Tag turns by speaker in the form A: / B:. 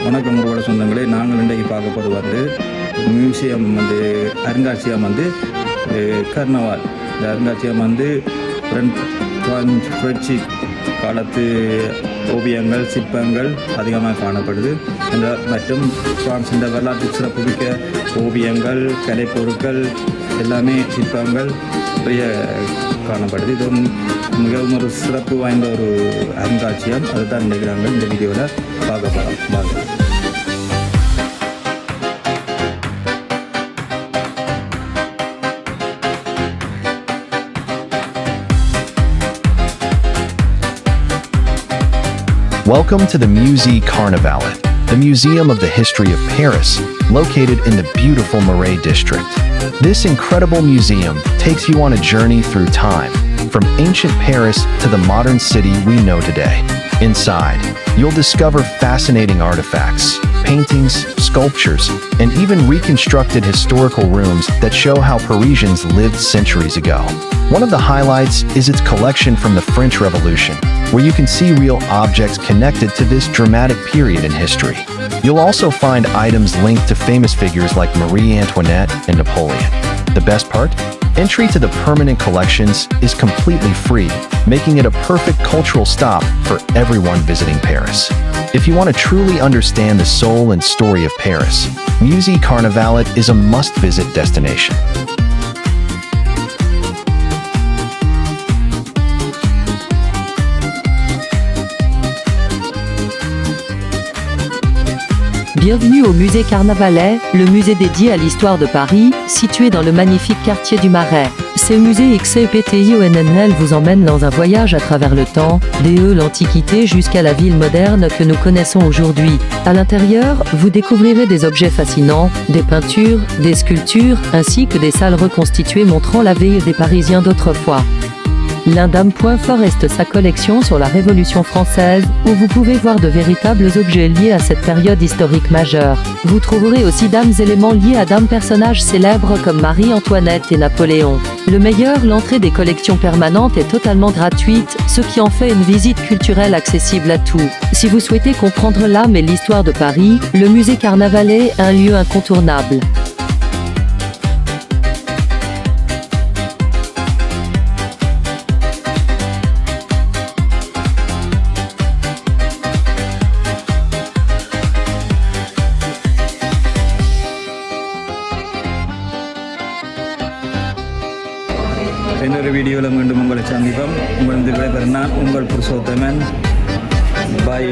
A: வணக்கம் உங்களோட சொந்தங்களே. நாங்கள் இன்றைக்கு பார்க்க போது வந்து மியூசியம் வந்து அருங்காட்சியகம் வந்து கர்னவால். இந்த அருங்காட்சியகம் வந்து புரட்சி காலத்து ஓவியங்கள் சிற்பங்கள் அதிகமாக காணப்படுது. மற்றும் பிரான்ஸ் இந்த வரலாற்று சிறப்புமிக்க ஓவியங்கள் கலைப்பொருட்கள் எல்லாமே சிற்பங்கள் நிறைய காணப்படுது. இது மிகவும் ஒரு சிறப்பு வாய்ந்த ஒரு அருங்காட்சியகம். அதுதான் இன்றைக்கு நாங்கள் இந்த வீடியோவில் பார்க்க போகிறோம்.
B: Welcome to the Musée Carnavalet, the museum of the history of Paris, located in the beautiful Marais district. This incredible museum takes you on a journey through time, from ancient Paris to the modern city we know today. Inside, you'll discover fascinating artifacts, paintings, sculptures, and even reconstructed historical rooms that show how Parisians lived centuries ago. One of the highlights is its collection from the French Revolution, where you can see real objects connected to this dramatic period in history. You'll also find items linked to famous figures like Marie Antoinette and Napoleon. The best part? Entry to the permanent collections is completely free, making it a perfect cultural stop for everyone visiting Paris. If you want to truly understand the soul and story of Paris, Musée Carnavalet is a must-visit destination.
C: Bienvenue au musée Carnavalet, le musée dédié à l'histoire de Paris, situé dans le magnifique quartier du Marais. Ce musée XCPTIONNL vous emmène dans un voyage à travers le temps, dès l'Antiquité jusqu'à la ville moderne que nous connaissons aujourd'hui. À l'intérieur, vous découvrirez des objets fascinants, des peintures, des sculptures, ainsi que des salles reconstituées montrant la vie des Parisiens d'autrefois. L'un des points forts reste sa collection sur la Révolution française, où vous pouvez voir de véritables objets liés à cette période historique majeure. Vous trouverez aussi d'éléments liés à personnages célèbres comme Marie-Antoinette et Napoléon. Le meilleur, l'entrée des collections permanentes est totalement gratuite, ce qui en fait une visite culturelle accessible à tous. Si vous souhaitez comprendre l'âme et l'histoire de Paris, le musée Carnavalet est un lieu incontournable.
A: இன்னொரு வீடியோவில் மீண்டும் உங்களை சந்திப்போம். உங்கள் விடைபெற நான் உங்கள் புருஷோத்தமன். பாய்.